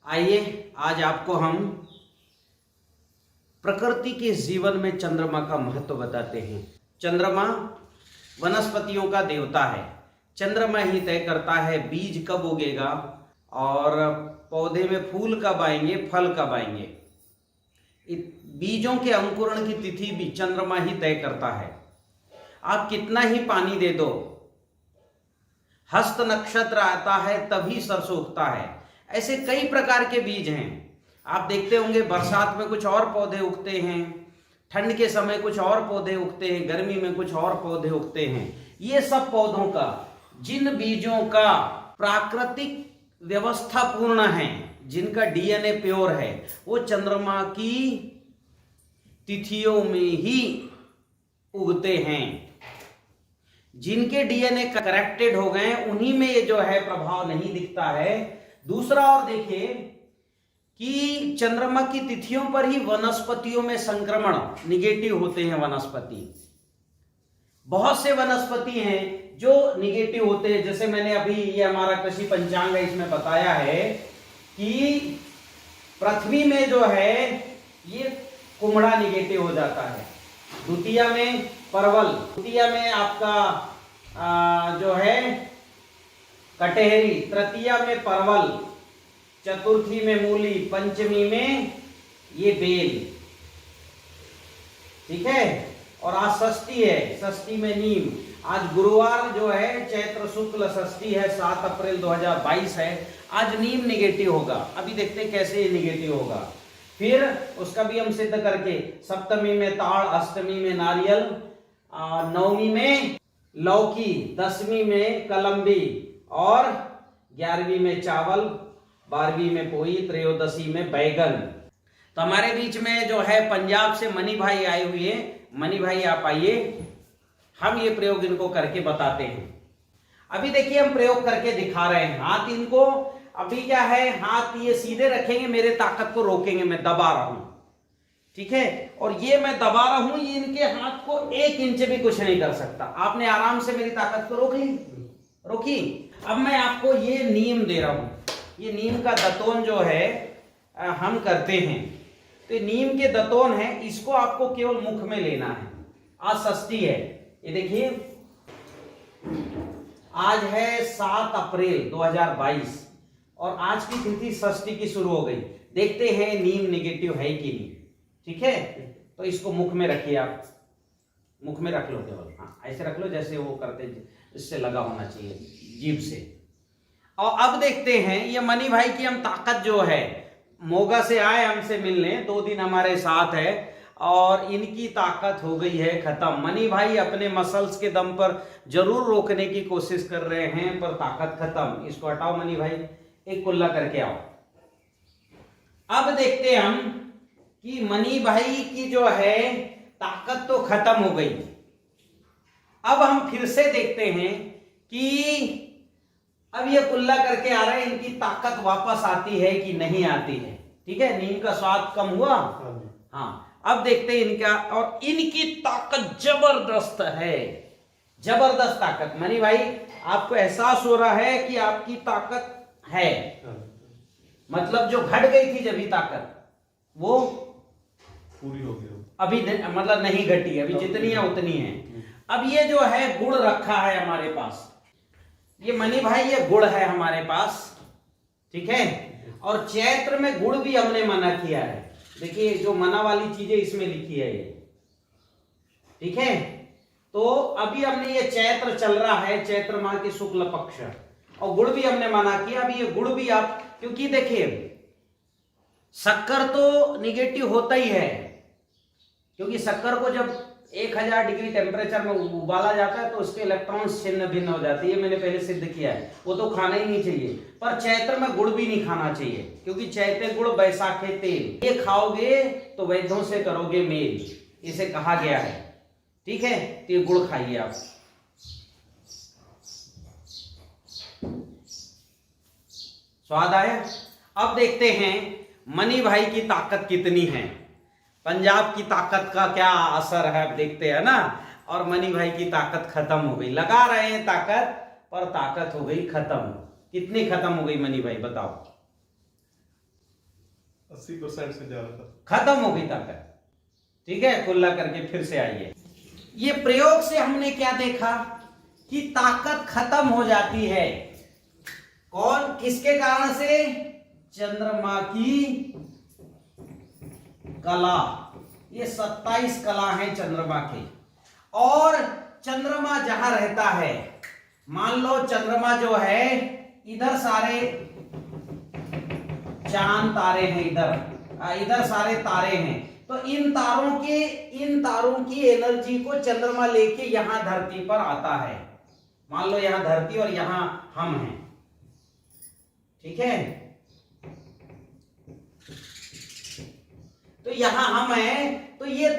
आइए आज आपको हम प्रकृति के जीवन में चंद्रमा का महत्व बताते हैं। चंद्रमा वनस्पतियों का देवता है। चंद्रमा ही तय करता है बीज कब उगेगा और पौधे में फूल कब आएंगे, फल कब आएंगे। बीजों के अंकुरण की तिथि भी चंद्रमा ही तय करता है। आप कितना ही पानी दे दो, हस्त नक्षत्र आता है तभी सरसों उगता है। ऐसे कई प्रकार के बीज हैं। आप देखते होंगे बरसात में कुछ और पौधे उगते हैं, ठंड के समय कुछ और पौधे उगते हैं, गर्मी में कुछ और पौधे उगते हैं। ये सब पौधों का, जिन बीजों का प्राकृतिक व्यवस्था पूर्ण है, जिनका डीएनए प्योर है, वो चंद्रमा की तिथियों में ही उगते हैं। जिनके डीएनए करेक्टेड हो गए उन्हीं में ये जो है प्रभाव नहीं दिखता है। दूसरा और देखिए कि चंद्रमा की तिथियों पर ही वनस्पतियों में संक्रमण निगेटिव होते हैं। वनस्पति, बहुत से वनस्पति हैं जो निगेटिव होते हैं। जैसे मैंने अभी ये हमारा कृषि पंचांग है, इसमें बताया है कि पृथ्वी में जो है ये कुम्हड़ा निगेटिव हो जाता है, द्वितीया में परवल, तृतीया में आपका जो है कटहरी, तृतीया में परवल, चतुर्थी में मूली, पंचमी में ये बेल। ठीक है। और आज षष्ठी है, षष्ठी में नीम। आज गुरुवार जो है चैत्र शुक्ल षष्ठी है, 7 अप्रैल 2022 है। आज नीम निगेटिव होगा। अभी देखते हैं कैसे ये निगेटिव होगा। फिर उसका भी हम सिद्ध करके, सप्तमी में ताड़, अष्टमी में नारियल, नवमी में लौकी, 10वीं में कलम्बी और 11वीं में चावल, 12वीं में पोई, त्रयोदशी में बैगन। तो हमारे बीच में जो है पंजाब से मनी भाई आए हुए हैं। मनी भाई आप आइए, हम ये प्रयोग इनको करके बताते हैं। अभी देखिए हम प्रयोग करके दिखा रहे हैं। हाथ इनको अभी क्या है, हाथ ये सीधे रखेंगे, मेरे ताकत को रोकेंगे, मैं दबा रहा हूं। ठीक है। और ये मैं दबा रहा हूं, ये इनके हाथ को 1 इंच भी कुछ नहीं कर सकता। आपने आराम से मेरी ताकत को रोक ली, रोकी। अब मैं आपको ये नीम दे रहा हूं। ये नीम का दतोन जो है हम करते हैं, तो नीम के दतोन है, इसको आपको केवल मुख में लेना है। आज षष्ठी है, ये देखिए आज है 7 अप्रैल 2022 और आज की तिथि षष्ठी की शुरू हो गई। देखते हैं नीम निगेटिव है कि नहीं। ठीक है। तो इसको मुख में रखिए, आप मुख में रख लो केवल। हाँ, ऐसे रख लो जैसे वो करते, इससे लगा होना चाहिए जीभ से। और अब देखते हैं ये मनी भाई की हम ताकत जो है, मोगा से आए हमसे मिलने, 2 दिन हमारे साथ है और इनकी ताकत हो गई है खत्म। मनी भाई अपने मसल्स के दम पर जरूर रोकने की कोशिश कर रहे हैं, पर ताकत खत्म। इसको हटाओ मनी भाई, एक कुल्ला करके आओ। अब देखते हम कि मनी भाई की जो है ताकत तो खत्म हो गई। अब हम फिर से देखते हैं कि अब ये कुल्ला करके आ रहे हैं, इनकी ताकत वापस आती है कि नहीं आती है। ठीक है। नीम का स्वाद कम हुआ। हाँ, अब देखते हैं इनका, और इनकी ताकत जबरदस्त है, जबरदस्त ताकत। मनी भाई आपको एहसास हो रहा है कि आपकी ताकत है, मतलब जो घट गई थी जब ताकत वो पूरी हो गई, अभी मतलब नहीं घटी, अभी जितनी है उतनी है। अब ये जो है गुड़ रखा है हमारे पास, ये मनी भाई ये गुड़ है हमारे पास। ठीक है। और चैत्र में गुड़ भी हमने मना किया है। देखिए जो मना वाली चीजें इसमें लिखी है ये। ठीक है। तो अभी हमने ये चैत्र चल रहा है, चैत्र माह के शुक्ल पक्ष, और गुड़ भी हमने मना किया। अभी ये गुड़ भी आप, क्योंकि देखिए शक्कर तो निगेटिव होता ही है, क्योंकि शक्कर को जब 1000 डिग्री टेम्परेचर में उबाला जाता है तो उसके इलेक्ट्रॉन्स छिन्न भिन्न हो जाते हैं। ये मैंने पहले सिद्ध किया है, वो तो खाना ही नहीं चाहिए। पर चैत्र में गुड़ भी नहीं खाना चाहिए, क्योंकि चैत्र गुड़ बैसाखे तेल, ये खाओगे तो वैद्यों से करोगे मेल, इसे कहा गया है। ठीक है। तो ये गुड़ खाइए आप। स्वाद आया। अब देखते हैं मनी भाई की ताकत कितनी है, पंजाब की ताकत का क्या असर है, अब देखते हैं ना। और मनी भाई की ताकत खत्म हो गई। लगा रहे हैं ताकत, पर ताकत हो गई खत्म। कितनी खत्म हो गई मनी भाई बताओ? 80% से ज्यादा था। खत्म हो गई ताकत। ठीक है, कुल्ला करके फिर से आइए। ये प्रयोग से हमने क्या देखा कि ताकत खत्म हो जाती है। कौन, किसके कारण से? चंद्रमा की कला। ये 27 कला है चंद्रमा के। और चंद्रमा जहां रहता है, मान लो चंद्रमा जो है, इधर सारे चांद तारे हैं, इधर सारे तारे हैं। तो इन तारों की एनर्जी को चंद्रमा लेके यहां धरती पर आता है। मान लो यहां धरती और यहां हम हैं, ठीक है। तो यहां हम हैं, तो ये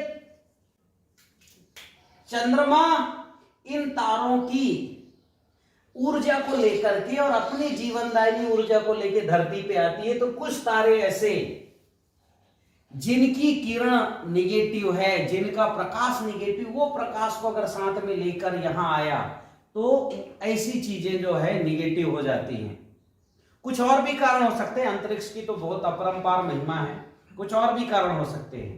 चंद्रमा इन तारों की ऊर्जा को लेकर के और अपनी जीवनदायिनी ऊर्जा को लेकर धरती पे आती है। तो कुछ तारे ऐसे जिनकी किरण निगेटिव है, जिनका प्रकाश निगेटिव, वो प्रकाश को अगर साथ में लेकर यहां आया तो ऐसी चीजें जो है निगेटिव हो जाती हैं। कुछ और भी कारण हो सकते हैं, अंतरिक्ष की तो बहुत अपरंपार महिमा है, कुछ और भी कारण हो सकते हैं।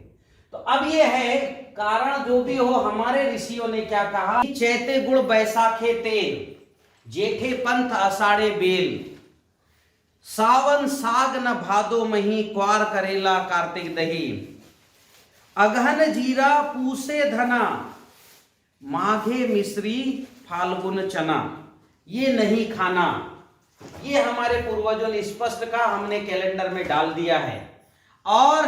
तो अब ये है कारण जो भी हो, हमारे ऋषियों ने क्या कहा? चैते गुड़ बैसाखे तेल, जेठे पंथ आषाढ़े बेल, सावन साग न भादो मही, क्वार करेला कार्तिक दही, अगहन जीरा पूसे धना, माघे मिश्री फाल्गुन चना, ये नहीं खाना। ये हमारे पूर्वजों ने स्पष्ट कहा, हमने कैलेंडर में डाल दिया है और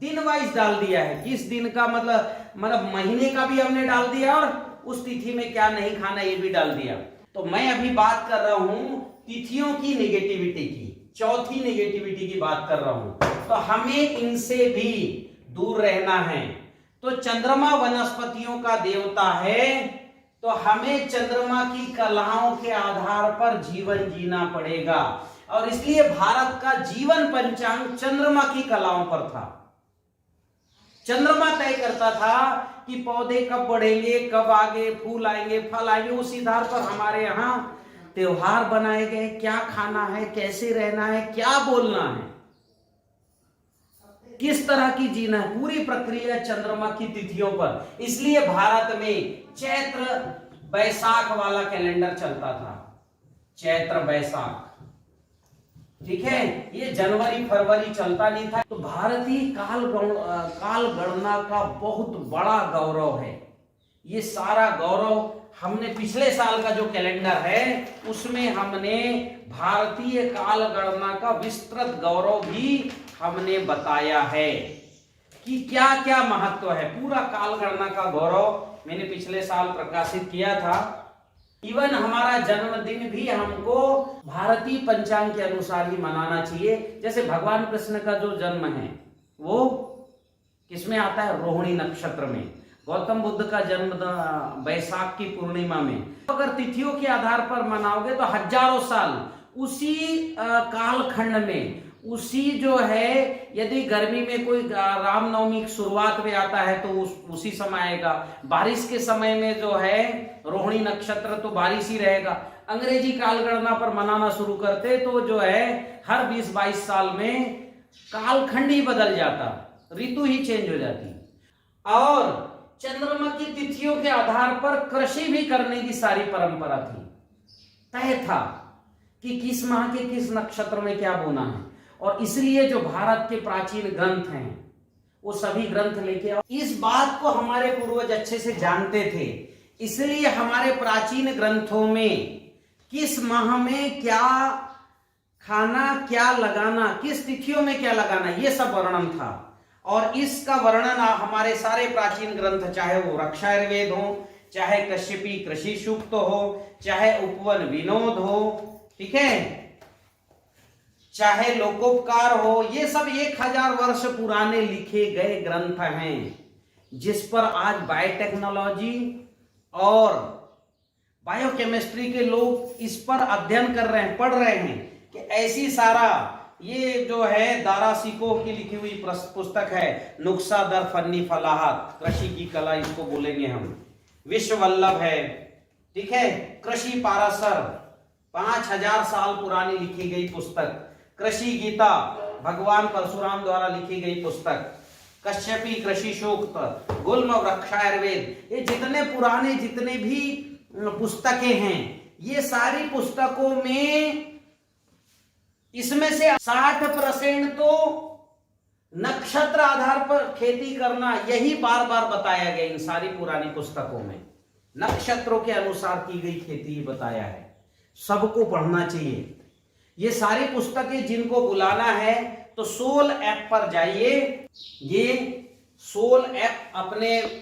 दिन वाइज डाल दिया है। किस दिन का मतलब महीने का भी हमने डाल दिया और उस तिथि में क्या नहीं खाना ये भी डाल दिया। तो मैं अभी बात कर रहा हूं तिथियों की नेगेटिविटी की, चौथी नेगेटिविटी की बात कर रहा हूं। तो हमें इनसे भी दूर रहना है। तो चंद्रमा वनस्पतियों का देवता है, तो हमें चंद्रमा की कलाओं के आधार पर जीवन जीना पड़ेगा। और इसलिए भारत का जीवन पंचांग चंद्रमा की कलाओं पर था। चंद्रमा तय करता था कि पौधे कब बढ़ेंगे, कब आगे फूल आएंगे, फल आएंगे। उस आधार पर हमारे यहाँ त्योहार बनाए गए, क्या खाना है, कैसे रहना है, क्या बोलना है, किस तरह की जीना है, पूरी प्रक्रिया चंद्रमा की तिथियों पर। इसलिए भारत में चैत्र बैसाख वाला कैलेंडर चलता था, चैत्र बैसाख, ठीक है। ये जनवरी फरवरी चलता नहीं था। तो भारतीय काल गणना का बहुत बड़ा गौरव है। ये सारा गौरव हमने पिछले साल का जो कैलेंडर है उसमें हमने भारतीय काल गणना का विस्तृत गौरव भी हमने बताया है कि क्या क्या महत्व है। पूरा काल गणना का गौरव मैंने पिछले साल प्रकाशित किया था। इवन हमारा जन्मदिन भी हमको भारतीय पंचांग के अनुसार ही मनाना चाहिए। जैसे भगवान कृष्ण का जो जन्म है वो किसमें आता है? रोहिणी नक्षत्र में। गौतम बुद्ध का जन्म बैसाख की पूर्णिमा में। अगर तिथियों के आधार पर मनाओगे तो हजारों साल उसी कालखंड में, उसी जो है, यदि गर्मी में कोई रामनवमी की शुरुआत में आता है तो उसी समय आएगा। बारिश के समय में जो है रोहिणी नक्षत्र, तो बारिश ही रहेगा। अंग्रेजी कालगणना पर मनाना शुरू करते तो जो है हर 20-22 साल में कालखंड ही बदल जाता, ऋतु ही चेंज हो जाती। और चंद्रमा की तिथियों के आधार पर कृषि भी करने की सारी परंपरा थी। तय था कि किस माह के किस नक्षत्र में क्या बोना है। और इसलिए जो भारत के प्राचीन ग्रंथ हैं वो सभी ग्रंथ लेके आओ। इस बात को हमारे पूर्वज अच्छे से जानते थे, इसलिए हमारे प्राचीन ग्रंथों में किस माह में क्या खाना, क्या लगाना, किस तिथियों में क्या लगाना, ये सब वर्णन था। और इसका वर्णन हमारे सारे प्राचीन ग्रंथ, चाहे वो रक्षायर्वेद हो, चाहे कश्यपी कृषि सूक्त हो, चाहे उपवन विनोद हो, ठीक है, चाहे लोकोपकार हो, ये सब 1000 वर्ष पुराने लिखे गए ग्रंथ हैं, जिस पर आज बायोटेक्नोलॉजी और बायोकेमिस्ट्री के लोग इस पर अध्ययन कर रहे हैं, पढ़ रहे हैं कि ऐसी सारा ये जो है दारा सिको की लिखी हुई पुस्तक है, नुक्सा दर फन्नी फलाहत, कृषि की कला इसको बोलेंगे हम, विश्व वल्लभ है, ठीक है, कृषि पाराशर 5000 साल पुरानी लिखी गई पुस्तक, कृषि गीता भगवान परशुराम द्वारा लिखी गई पुस्तक, कश्यपी कृषि सूक्त, गुल्म वृक्षायुर्वेद, ये जितने पुराने जितने भी पुस्तकें हैं, ये सारी पुस्तकों में इसमें से 60% तो नक्षत्र आधार पर खेती करना, यही बार बार बताया गया इन सारी पुरानी पुस्तकों में। नक्षत्रों के अनुसार की गई खेती बताया है, सबको पढ़ना चाहिए। ये सारी पुस्तकें जिनको बुलाना है तो सोल ऐप पर जाइए। ये सोल ऐप अपने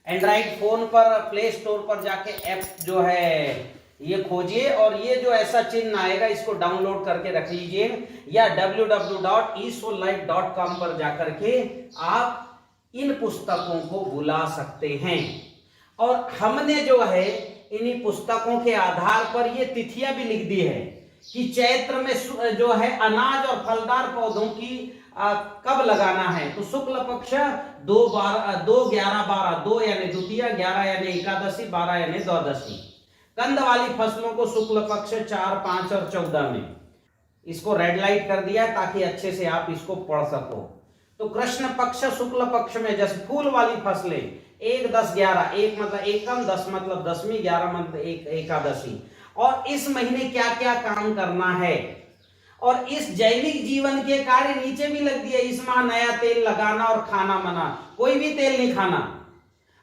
एंड्रॉइड फोन पर प्ले स्टोर पर जाके ऐप जो है ये खोजिए और ये जो ऐसा चिन्ह आएगा इसको डाउनलोड करके रख लीजिए, या www.esoullife.com पर जाकर के आप इन पुस्तकों को बुला सकते हैं। और हमने जो है इन्हीं पुस्तकों के आधार पर ये तिथियां भी लिख दी है कि चैत्र में जो है अनाज और फलदार पौधों की कब लगाना है। तो शुक्ल पक्ष 2/11/12, 2 यानी द्वितीया, 11 यानी एकादशी, 12 यानी द्वादशी। कंद वाली फसलों को शुक्ल पक्ष 4, 5 और 14 में। इसको रेड लाइट कर दिया है ताकि अच्छे से आप इसको पढ़ सको। तो कृष्ण पक्ष शुक्ल पक्ष में जैसे फूल वाली फसलें 1, 10, 11, 1 मतलब एकम, 10 मतलब दशमी, 11 मतलब एकादशी। और इस महीने क्या क्या काम करना है, और इस जैविक जीवन के कार्य नीचे भी लग दिया। इस माह नया तेल लगाना और खाना मना, कोई भी तेल नहीं खाना।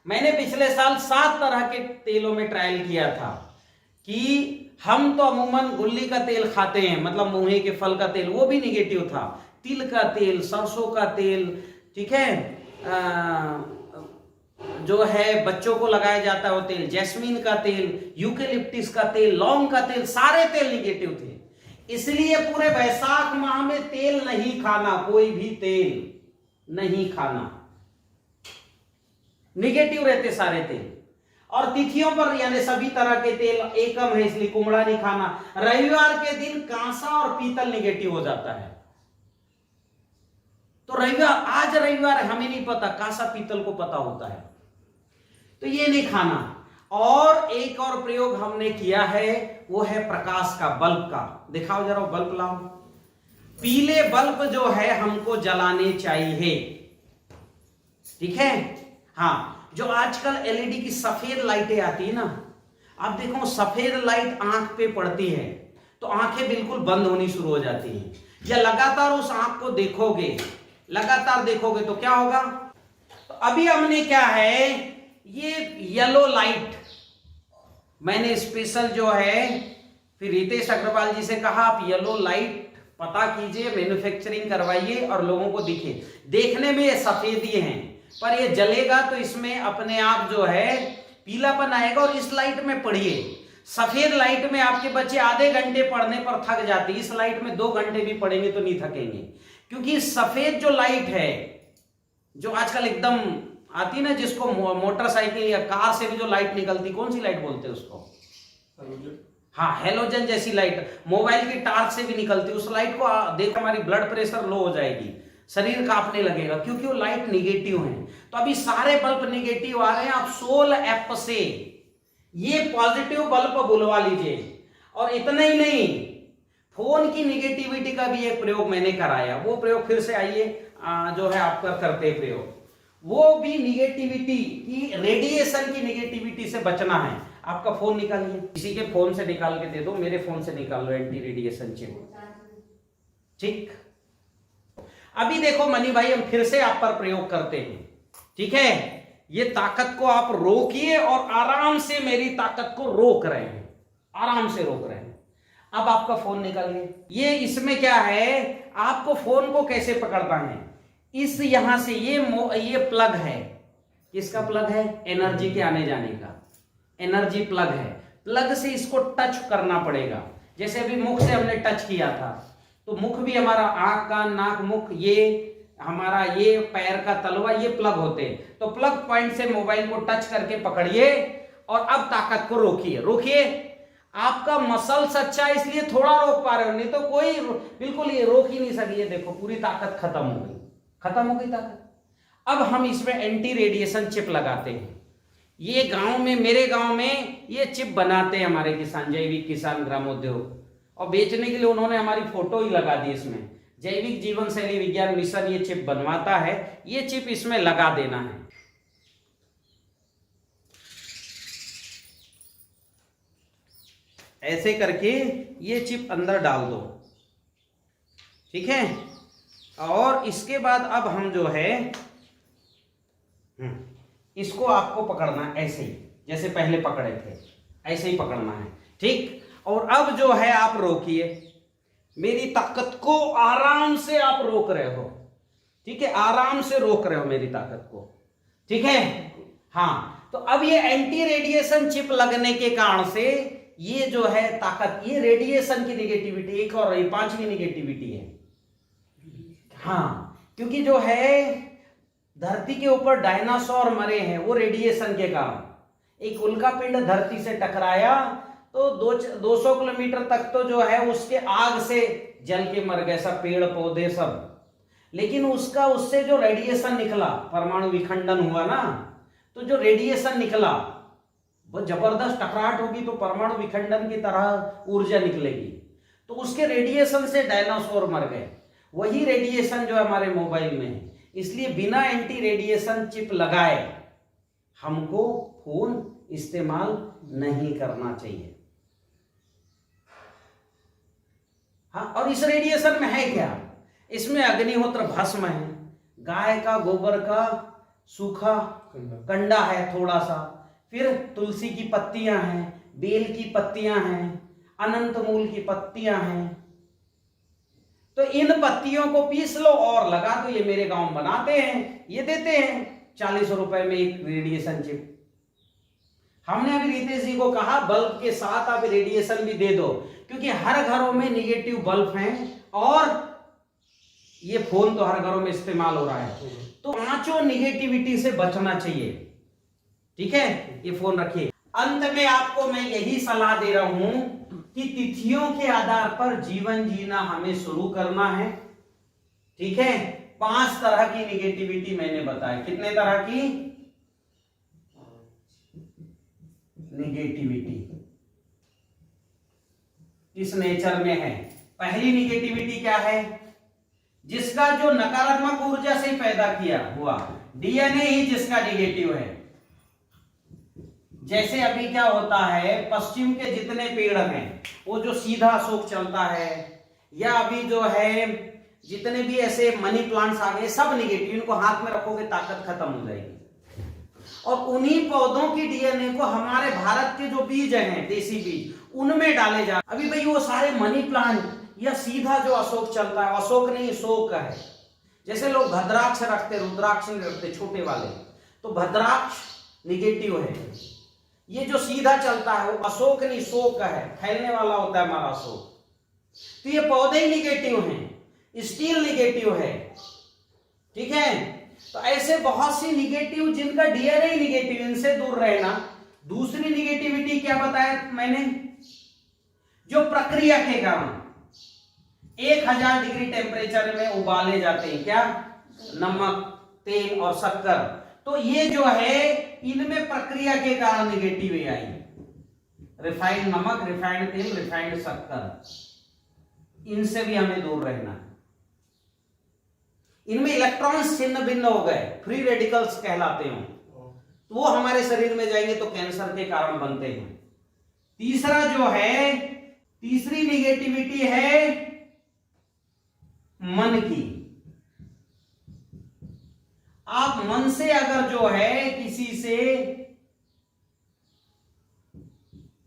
मैंने पिछले साल 7 तरह के तेलों में ट्रायल किया था कि हम तो अमूमन गुल्ली का तेल खाते हैं, मतलब मुहे के फल का तेल, वो भी निगेटिव था। तिल का तेल, सरसों का तेल, ठीक है, जो है बच्चों को लगाया जाता है वो तेल, जैस्मीन का तेल, यूकेलिप्टिस का तेल, लौंग का तेल, सारे तेल निगेटिव थे। इसलिए पूरे वैशाख माह में तेल नहीं खाना, कोई भी तेल नहीं खाना, निगेटिव रहते सारे तेल। और तिथियों पर यानी सभी तरह के तेल एकम है, इसलिए कुमड़ा नहीं खाना। रविवार के दिन कांसा और पीतल निगेटिव हो जाता है। तो रविवार, आज रविवार है, हमें नहीं पता, कांसा पीतल को पता होता है, तो ये नहीं खाना। और एक और प्रयोग हमने किया है, वो है प्रकाश का, बल्ब का। दिखाओ जरा बल्ब लाओ। पीले बल्ब जो है हमको जलाने चाहिए, ठीक है। हाँ, जो आजकल एलईडी की सफेद लाइटें आती है ना, आप देखो सफेद लाइट आंख पे पड़ती है तो आंखें बिल्कुल बंद होनी शुरू हो जाती हैं। या लगातार उस आंख को देखोगे, लगातार देखोगे तो क्या होगा। तो अभी हमने क्या है, ये येलो लाइट मैंने स्पेशल जो है फिर रितेश अग्रवाल जी से कहा आप येलो लाइट पता कीजिए, मैन्युफैक्चरिंग करवाइए और लोगों को दिखे। देखने में ये सफेद ही हैं, पर ये जलेगा तो इसमें अपने आप जो है पीलापन आएगा। और इस लाइट में पढ़िए, सफेद लाइट में आपके बच्चे आधे घंटे पढ़ने पर थक जाते, इस लाइट में 2 घंटे भी पढ़ेंगे तो नहीं थकेंगे। क्योंकि सफेद जो लाइट है, जो आजकल एकदम आती ना, जिसको मोटरसाइकिल या कार से भी जो लाइट निकलती, कौन सी लाइट बोलते हैं उसको? हाँ, हेलोजन जैसी लाइट, मोबाइल की टार्च से भी निकलती, उस लाइट को देखो हमारी ब्लड प्रेशर लो हो जाएगी, शरीर कांपने लगेगा, क्योंकि वो लाइट निगेटिव है। तो अभी सारे बल्ब निगेटिव आ रहे हैं, आप सोल ऐप से ये पॉजिटिव बल्ब बुलवा लीजिए। और इतना ही नहीं, फोन की निगेटिविटी का भी एक प्रयोग मैंने कराया, वो प्रयोग फिर से आइए जो है आपका करते प्रयोग, वो भी निगेटिविटी की, रेडिएशन की निगेटिविटी से बचना है। आपका फोन निकालिए, किसी के फोन से निकाल के दे दो, मेरे फोन से निकाल लो एंटी रेडिएशन चिप, ठीक। अभी देखो मनी भाई, हम फिर से आप पर प्रयोग करते हैं, ठीक है। ये ताकत को आप रोकिए और आराम से मेरी ताकत को रोक रहे हैं, आराम से रोक रहे हैं। अब आपका फोन निकालिए। ये इसमें क्या है, आपको फोन को कैसे पकड़ना है, इस यहां से ये प्लग है, किसका प्लग है? एनर्जी के आने जाने का एनर्जी प्लग है। प्लग से इसको टच करना पड़ेगा। जैसे अभी मुख से हमने टच किया था, तो मुख भी हमारा, आंख कान नाक मुख, ये हमारा ये पैर का तलवा, ये प्लग होते हैं। तो प्लग पॉइंट से मोबाइल को टच करके पकड़िए और अब ताकत को रोकिए। रोकिए, आपका मसल्स अच्छा है इसलिए थोड़ा रोक पा रहे हो, नहीं तो कोई बिल्कुल ये रोक ही नहीं सकी। ये देखो पूरी ताकत खत्म हो गई, खत्म हो गई ताकत। अब हम इसमें एंटी रेडिएशन चिप लगाते हैं। ये गांव में, मेरे गांव में ये चिप बनाते हैं हमारे किसान, जैविक किसान ग्रामोद्योग, और बेचने के लिए उन्होंने हमारी फोटो ही लगा दी इसमें। जैविक जीवन शैली विज्ञान मिशन ये चिप बनवाता है। ये चिप इसमें लगा देना है। ऐसे करके ये चिप अंदर डाल दो, ठीक है। और इसके बाद अब हम जो है इसको आपको पकड़ना है ऐसे ही, जैसे पहले पकड़े थे ऐसे ही पकड़ना है, ठीक। और अब जो है आप रोकिए, मेरी ताकत को आराम से आप रोक रहे हो, ठीक है, आराम से रोक रहे हो मेरी ताकत को, ठीक है। हाँ, तो अब ये एंटी रेडिएशन चिप लगने के कारण से ये जो है ताकत, ये रेडिएशन की निगेटिविटी, एक और ये 5वीं निगेटिविटी है। हाँ, क्योंकि जो है धरती के ऊपर डायनासोर मरे हैं वो रेडिएशन के कारण। एक उल्का पिंड धरती से टकराया तो 200 किलोमीटर तक तो जो है उसके आग से जल के मर गए सब पेड़ पौधे सब, लेकिन उससे जो रेडिएशन निकला, परमाणु विखंडन हुआ ना, तो जो रेडिएशन निकला वो जबरदस्त टकराहट होगी तो परमाणु विखंडन की तरह ऊर्जा निकलेगी, तो उसके रेडिएशन से डायनासोर मर गए। वही रेडिएशन जो हमारे मोबाइल में है, इसलिए बिना एंटी रेडिएशन चिप लगाए हमको फोन इस्तेमाल नहीं करना चाहिए। हाँ, और इस रेडिएशन में है क्या? इसमें अग्निहोत्र भस्म है, गाय का गोबर का सूखा कंडा है थोड़ा सा, फिर तुलसी की पत्तियां हैं, बेल की पत्तियां हैं, अनंत मूल की पत्तियां हैं। तो इन पत्तियों को पीस लो और लगा दो। ये मेरे गांव बनाते हैं, ये देते हैं 40 रुपए में एक रेडिएशन चिप। हमने अभी रितेश जी को कहा बल्ब के साथ आप रेडिएशन भी दे दो, क्योंकि हर घरों में निगेटिव बल्ब हैं और ये फोन तो हर घरों में इस्तेमाल हो रहा है, तो पांचों निगेटिविटी से बचना चाहिए, ठीक है। ये फोन रखिए। अंत में आपको मैं यही सलाह दे रहा हूं कि तिथियों के आधार पर जीवन जीना हमें शुरू करना है, ठीक है। 5 तरह की निगेटिविटी मैंने बताया। कितने तरह की निगेटिविटी इस नेचर में है? पहली निगेटिविटी क्या है? जिसका जो नकारात्मक ऊर्जा से पैदा किया हुआ डीएनए ही जिसका निगेटिव है। जैसे अभी क्या होता है, पश्चिम के जितने पेड़ हैं वो जो सीधा अशोक चलता है, या अभी जो है जितने भी ऐसे मनी प्लांट्स आ गए सब निगेटिव, इनको हाथ में रखोगे ताकत खत्म हो जाएगी। और उन्हीं पौधों की डीएनए को हमारे भारत के जो बीज हैं देसी बीज उनमें डाले जा। अभी भाई वो सारे मनी प्लांट या सीधा जो अशोक चलता है, अशोक नहीं शोक का है। जैसे लोग भद्राक्ष रखते, रुद्राक्ष नहीं रखते छोटे वाले, तो भद्राक्ष निगेटिव है। ये जो सीधा चलता है वो अशोक नहीं शोक का है, फैलने वाला होता है हमारा अशोक। तो ये पौधे निगेटिव हैं, स्टील निगेटिव है, ठीक है। तो ऐसे बहुत सी निगेटिव जिनका डीएनए निगेटिव, इनसे दूर रहना। दूसरी निगेटिविटी क्या बताया मैंने? जो प्रक्रिया के कारण 1000 डिग्री टेम्परेचर में उबाले जाते हैं, क्या? नमक, तेल और शक्कर। तो ये जो है इनमें प्रक्रिया के कारण निगेटिव आई। रिफाइंड नमक, रिफाइंड तेल, रिफाइंड शक्कर, इनसे भी हमें दूर रहना है। इनमें इलेक्ट्रॉन्स छिन्न भिन्न हो गए, फ्री रेडिकल्स कहलाते हैं, तो वो हमारे शरीर में जाएंगे तो कैंसर के कारण बनते हैं। तीसरा जो है, तीसरी निगेटिविटी है मन की। आप मन से अगर जो है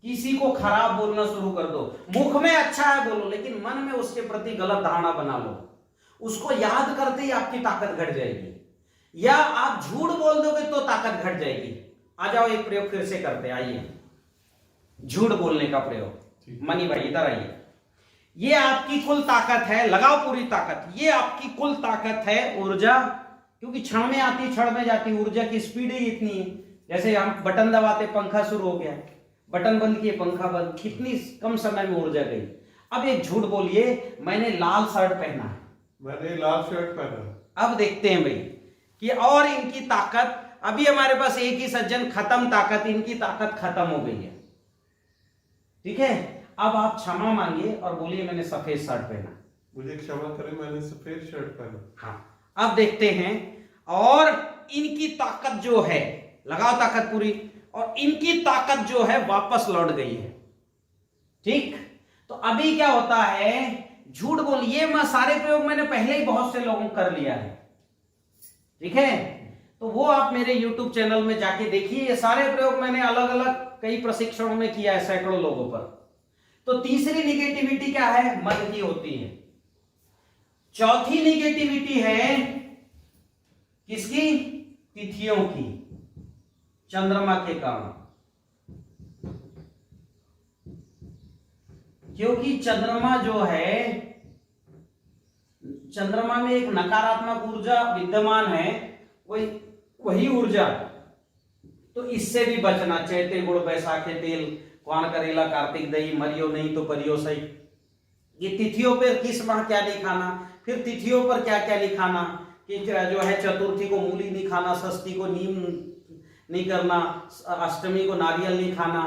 किसी को खराब बोलना शुरू कर दो, मुख में अच्छा है बोलो लेकिन मन में उसके प्रति गलत धारणा बना लो, उसको याद करते ही आपकी ताकत घट जाएगी। या आप झूठ बोल दोगे तो ताकत घट जाएगी। आ जाओ एक प्रयोग फिर से करते, आइए झूठ बोलने का प्रयोग। मनी भाई इधर आइए। ये आपकी कुल ताकत है, लगाओ पूरी ताकत। ये आपकी कुल ताकत है, ऊर्जा, क्योंकि क्षण में आती क्षण में जाती, ऊर्जा की स्पीड ही इतनी है। जैसे हम बटन दबाते पंखा शुरू हो गया, बटन बंद किए पंखा बंद, कितनी कम समय में ऊर्जा गई। अब एक झूठ बोलिए, मैंने लाल शर्ट पहना है, मैंने लाल शर्ट पहना। अब देखते हैं भाई कि और इनकी ताकत, अभी हमारे पास एक ही सज्जन, खत्म ताकत, इनकी ताकत खत्म हो गई है, ठीक है। अब आप क्षमा मांगिए और बोलिए मैंने सफेद शर्ट पहना। मुझे क्षमा करें, मैंने सफेद शर्ट पहना। हाँ, अब देखते हैं। और इनकी ताकत जो है, लगाओ ताकत पूरी, और इनकी ताकत जो है वापस लौट गई है। ठीक, तो अभी क्या होता है, झूठ बोल, ये मैं सारे प्रयोग मैंने पहले ही बहुत से लोगों को कर लिया है। ठीक है, तो वो आप मेरे YouTube चैनल में जाके देखिए, ये सारे प्रयोग मैंने अलग अलग कई प्रशिक्षणों में किया है सैकड़ों लोगों पर। तो तीसरी निगेटिविटी क्या है, मन की होती है। चौथी निगेटिविटी है किसकी, तिथियों की, चंद्रमा के कारण। क्योंकि चंद्रमा जो है, चंद्रमा में एक नकारात्मक ऊर्जा विद्यमान है, वही ऊर्जा, तो इससे भी बचना। चैते गुड़ बैसाखे तेल, क्वान करेला कार्तिक दही, मरियो नहीं तो परियो सही। ये तिथियों पर किस माह क्या नहीं खाना, फिर तिथियों पर क्या क्या नहीं खाना, कि जो है चतुर्थी को मूली नहीं खाना, षष्ठी को नीम नहीं करना, अष्टमी को नारियल नहीं खाना,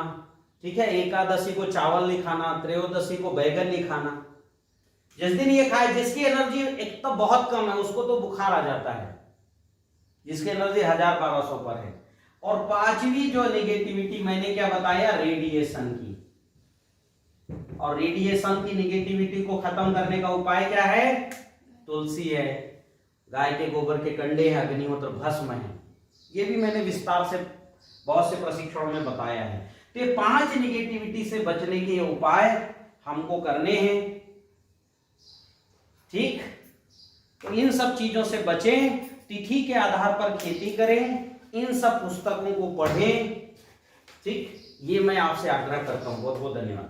ठीक है, एकादशी को चावल नहीं खाना, त्रयोदशी को बैगन नहीं खाना। जिस दिन ये खाए, जिसकी एनर्जी एक तो बहुत कम है उसको तो बुखार आ जाता है, जिसकी एनर्जी 1000-1200 पर है। और पांचवी जो नेगेटिविटी मैंने क्या बताया, रेडिएशन की। और रेडिएशन की नेगेटिविटी को खत्म करने का उपाय क्या है, तुलसी है, गाय के गोबर के कंडे हैं, अग्निहोत्र भस्म है। ये भी मैंने विस्तार से बहुत से प्रशिक्षणों में बताया है। तो ये 5 नेगेटिविटी से बचने के उपाय हमको करने हैं। ठीक, तो इन सब चीजों से बचें, तिथि के आधार पर खेती करें, इन सब पुस्तकों को पढ़ें। ठीक, ये मैं आपसे आग्रह करता हूं। बहुत बहुत धन्यवाद।